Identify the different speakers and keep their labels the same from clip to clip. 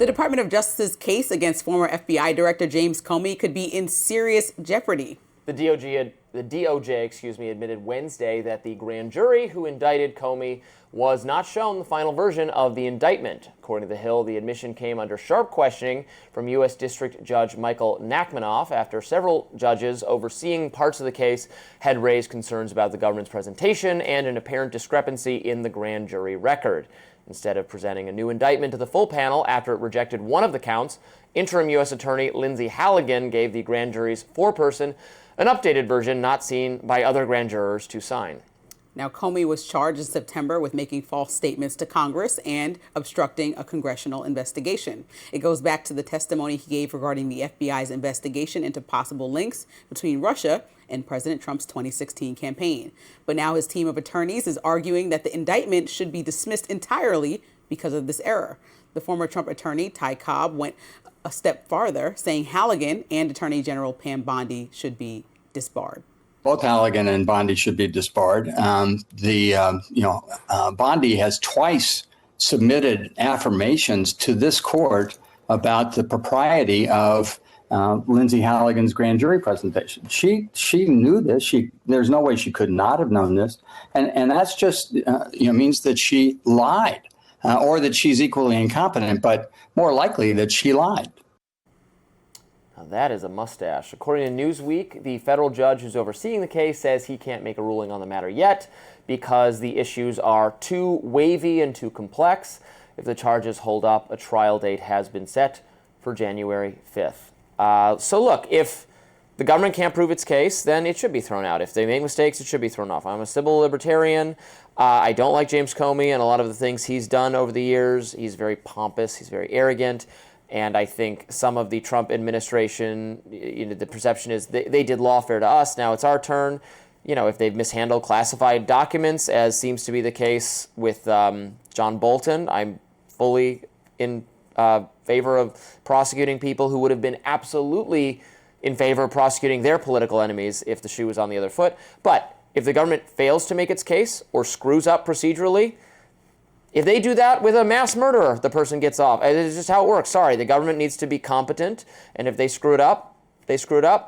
Speaker 1: The Department of Justice's case against former FBI Director James Comey could be in serious jeopardy.
Speaker 2: The DOJ, admitted Wednesday that the grand jury who indicted Comey was not shown the final version of the indictment. According to The Hill, the admission came under sharp questioning from U.S. District Judge Michael Nachmanoff after several judges overseeing parts of the case had raised concerns about the government's presentation and an apparent discrepancy in the grand jury record. Instead of presenting a new indictment to the full panel after it rejected one of the counts, interim U.S. Attorney Lindsay Halligan gave the grand jury's foreperson an updated version not seen by other grand jurors to sign.
Speaker 1: Now, Comey was charged in September with making false statements to Congress and obstructing a congressional investigation. It goes back to the testimony he gave regarding the FBI's investigation into possible links between Russia and President Trump's 2016 campaign. But now his team of attorneys is arguing that the indictment should be dismissed entirely because of this error. The former Trump attorney, Ty Cobb, went a step farther, saying Halligan and Attorney General Pam Bondi should be disbarred.
Speaker 3: Both Halligan and Bondi should be disbarred. Bondi has twice submitted affirmations to this court about the propriety of Lindsay Halligan's grand jury presentation. She knew this. There's no way she could not have known this, and that's just means that she lied, or that she's equally incompetent, but more likely that she lied.
Speaker 2: Now that is a mustache. According to Newsweek, the federal judge who's overseeing the case says he can't make a ruling on the matter yet because the issues are too wavy and too complex. If the charges hold up, a trial date has been set for January 5th. So look, if the government can't prove its case, then it should be thrown out. If they make mistakes, it should be thrown off. I'm a civil libertarian. I don't like James Comey and a lot of the things he's done over the years. He's very pompous. He's very arrogant. And I think some of the Trump administration, the perception is they did lawfare to us. Now it's our turn. If they've mishandled classified documents, as seems to be the case with John Bolton, I'm fully in favor of prosecuting people who would have been absolutely in favor of prosecuting their political enemies if the shoe was on the other foot. But if the government fails to make its case or screws up procedurally, if they do that with a mass murderer, the person gets off. It's just how it works. Sorry, the government needs to be competent, and if they screw it up,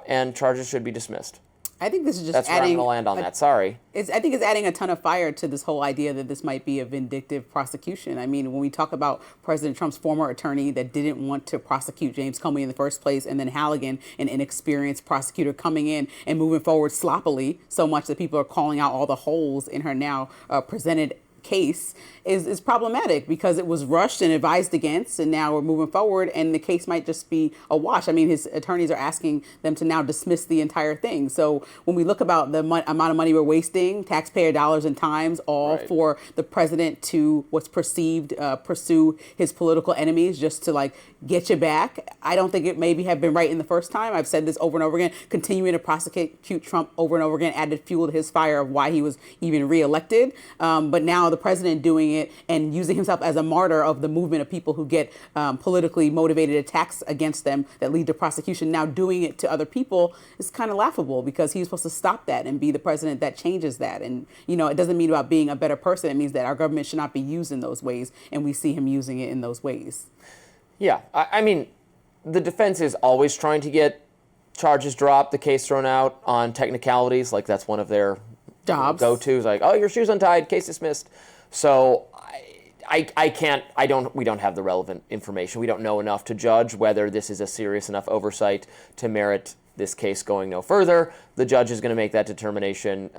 Speaker 2: and charges should be dismissed.
Speaker 1: I think this is just
Speaker 2: That's where I'm going to land on that. Sorry.
Speaker 1: I think it's adding a ton of fire to this whole idea that this might be a vindictive prosecution. I mean, when we talk about President Trump's former attorney that didn't want to prosecute James Comey in the first place, and then Halligan, an inexperienced prosecutor, coming in and moving forward sloppily so much that people are calling out all the holes in her now presented case is problematic because it was rushed and advised against, and now we're moving forward and the case might just be a wash. I mean, his attorneys are asking them to now dismiss the entire thing. So when we look about the amount of money we're wasting, taxpayer dollars and times, all right, for the president to what's perceived pursue his political enemies just to get you back, I don't think it maybe have been right in the first time. I've said this over and over again. Continuing to prosecute Trump over and over again added fuel to his fire of why he was even reelected. But now the president doing it and using himself as a martyr of the movement of people who get politically motivated attacks against them that lead to prosecution, now doing it to other people is kind of laughable because he's supposed to stop that and be the president that changes that. And, it doesn't mean about being a better person. It means that our government should not be used in those ways. And we see him using it in those ways. Yeah,
Speaker 2: I mean, the defense is always trying to get charges dropped, the case thrown out on technicalities. That's one of their
Speaker 1: jobs.
Speaker 2: Go-tos, your shoe's untied, case dismissed. So we don't have the relevant information. We don't know enough to judge whether this is a serious enough oversight to merit this case going no further. The judge is going to make that determination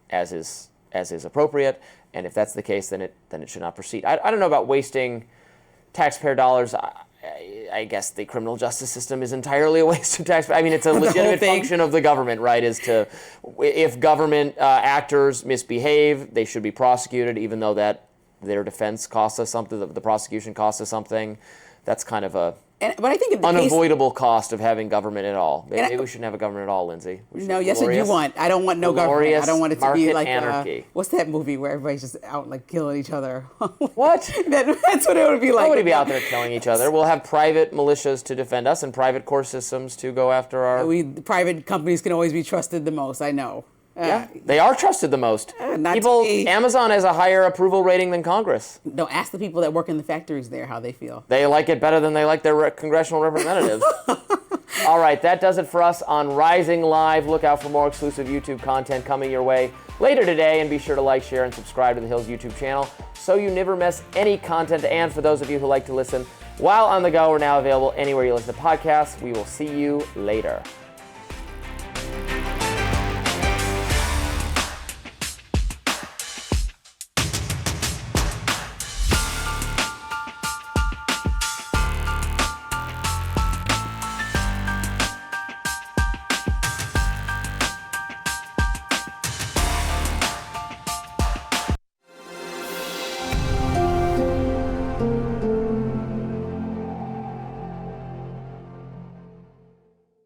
Speaker 2: as is appropriate. And if that's the case, then it should not proceed. I don't know about wasting taxpayer dollars. I guess the criminal justice system is entirely a waste of taxpayer. I mean, it's a legitimate function of the government, right? If government actors misbehave, they should be prosecuted, even though that their defense costs us something, the prosecution costs us something. That's kind of
Speaker 1: but I think
Speaker 2: unavoidable cost of having government at all. Maybe we shouldn't have a government at all, Lindsay.
Speaker 1: No, yes, what you want. I don't want no government. I don't want it to be like
Speaker 2: anarchy.
Speaker 1: What's that movie where everybody's just out killing each other?
Speaker 2: What?
Speaker 1: That's what it would be like.
Speaker 2: Nobody be out there killing each other. We'll have private militias to defend us and private court systems to go after our...
Speaker 1: Private companies can always be trusted the most, I know.
Speaker 2: Yeah, they are trusted the most.
Speaker 1: Not to me.
Speaker 2: Amazon has a higher approval rating than Congress.
Speaker 1: Don't ask the people that work in the factories there how they feel.
Speaker 2: They like it better than they like their congressional representatives. All right, that does it for us on Rising Live. Look out for more exclusive YouTube content coming your way later today, and be sure to like, share, and subscribe to the Hill's YouTube channel so you never miss any content. And for those of you who like to listen while on the go, we're now available anywhere you listen to podcasts. We will see you later.